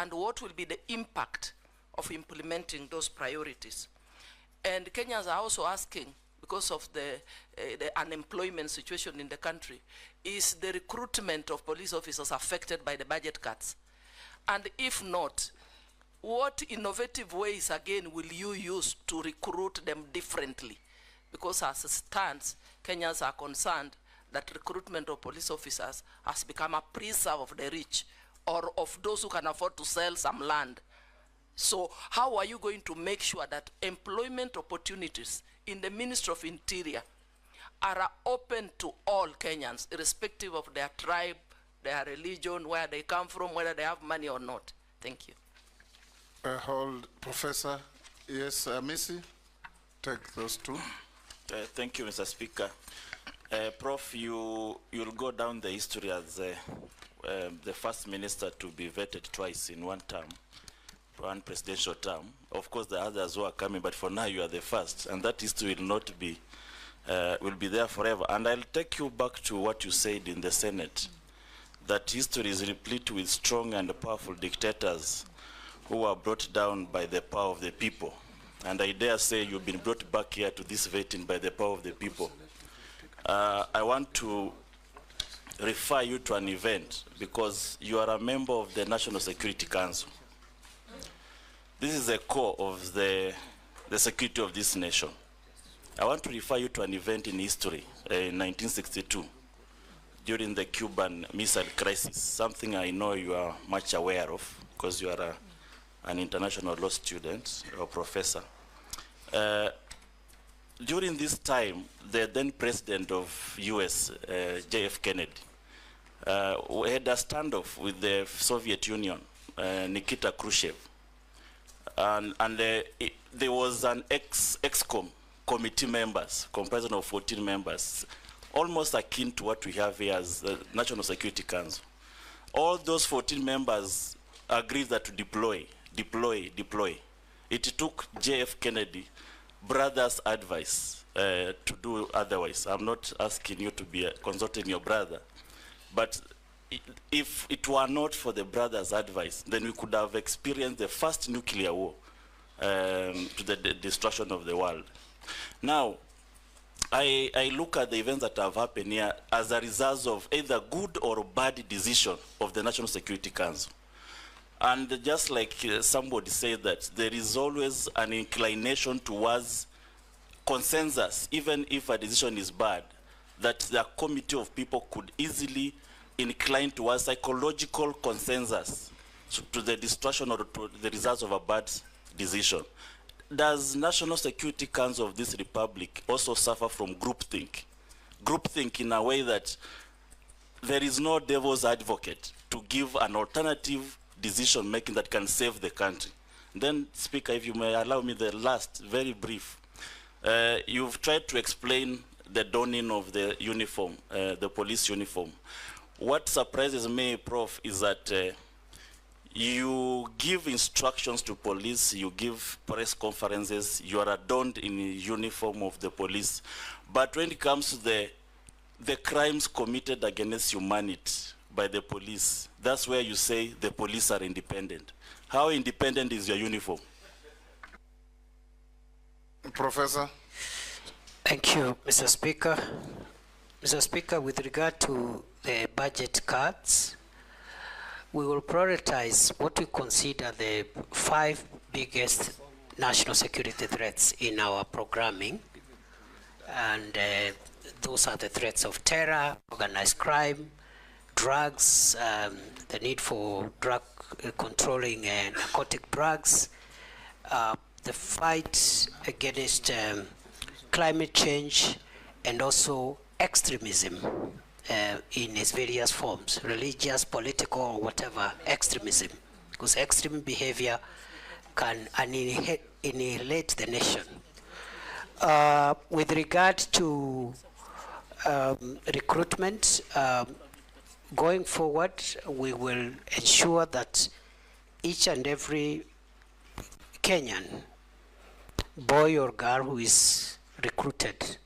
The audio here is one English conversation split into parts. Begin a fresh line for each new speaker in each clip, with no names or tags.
and what will be the impact of implementing those priorities. And Kenyans are also asking, because of the unemployment situation in the country, is the recruitment of police officers affected by the budget cuts? And if not, what innovative ways, again, will you use to recruit them differently? Because as it stands, Kenyans are concerned that recruitment of police officers has become a preserve of the rich or of those who can afford to sell some land. So how are you going to make sure that employment opportunities in the Ministry of Interior are open to all Kenyans, irrespective of their tribe, their religion, where they come from, whether they have money or not? Thank you.
Hold, Professor. Yes, Missy, take those two.
Thank you, Mr. Speaker. Prof, you'll go down the history as the first minister to be vetted twice in one term, one presidential term. Of course, the others who are coming, but for now you are the first, and that history will not be, will be there forever. And I'll take you back to what you said in the Senate, that history is replete with strong and powerful dictators who were brought down by the power of the people. And I dare say you've been brought back here to this vetting by the power of the people. I want to refer you to an event because you are a member of the National Security Council. This is the core of the security of this nation. I want to refer you to an event in history in 1962 during the Cuban Missile Crisis, something I know you are much aware of because you are an international law student or professor. During this time, the then president of US, J.F. Kennedy, had a standoff with the Soviet Union, Nikita Khrushchev. And there was an ex-com committee members, comprising of 14 members, almost akin to what we have here as the National Security Council. All those 14 members agreed that to deploy. It took J.F. Kennedy brother's advice to do otherwise. I'm not asking you to be consulting your brother, but if it were not for the brother's advice, then we could have experienced the first nuclear war to the destruction of the world. Now, I look at the events that have happened here as a result of either good or bad decision of the National Security Council. And just like somebody said that there is always an inclination towards consensus, even if a decision is bad, that the committee of people could easily incline towards psychological consensus to the destruction or to the results of a bad decision. Does National Security Council of this republic also suffer from groupthink? Groupthink in a way that there is no devil's advocate to give an alternative decision making that can save the country. Then, Speaker, if you may allow me the last, very brief. You've tried to explain the donning of the uniform, the police uniform. What surprises me, Prof, is that you give instructions to police, you give press conferences, you are adorned in the uniform of the police. But when it comes to the crimes committed against humanity by the police, that's where you say the police are independent. How independent is your uniform?
Professor.
Thank you, Mr. Speaker. Mr. Speaker, with regard to the budget cuts, we will prioritize what we consider the 5 biggest national security threats in our programming. And those are the threats of terror, organized crime, drugs, the need for drug controlling narcotic drugs, the fight against climate change, and also extremism in its various forms, religious, political, or whatever extremism, because extreme behavior can annihilate the nation. With regard to recruitment, going forward, we will ensure that each and every Kenyan, boy or girl who is recruited,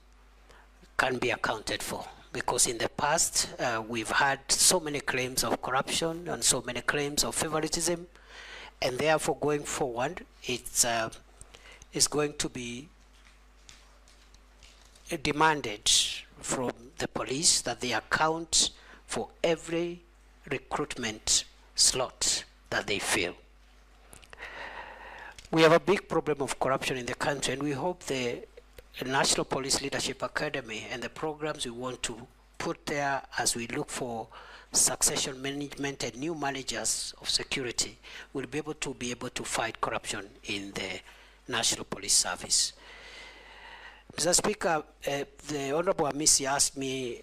can be accounted for. Because in the past, we've had so many claims of corruption and so many claims of favoritism And therefore, going forward, it's going to be demanded from the police that they account for every recruitment slot that they fill. We have a big problem of corruption in the country, and we hope the National Police Leadership Academy and the programs we want to put there as we look for succession management and new managers of security will be able to fight corruption in the National Police Service. Mr. Speaker, the Honorable Amisi asked me,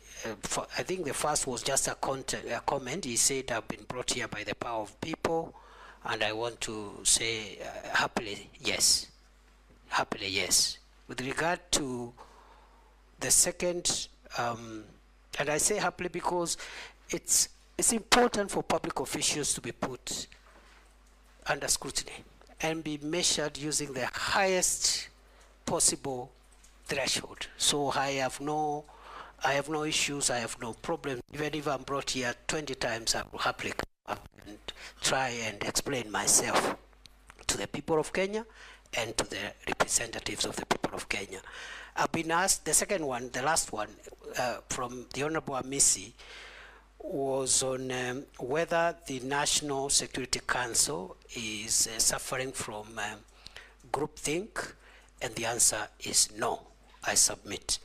I think the first was just a comment. He said, I've been brought here by the power of people, and I want to say happily, yes. Happily, yes. With regard to the second, and I say happily because it's important for public officials to be put under scrutiny and be measured using the highest possible threshold. So I have no issues, I have no problem. Even if I'm brought here 20 times, I will happily come up and try and explain myself to the people of Kenya and to the representatives of the people of Kenya. I've been asked, the second one, the last one, from the Honorable Amisi, was on whether the National Security Council is suffering from groupthink, and the answer is no. I submit.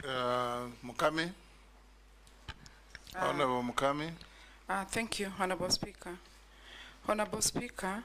Mukami? Honorable Mukami?
Thank you, Honorable Speaker. Honorable Speaker,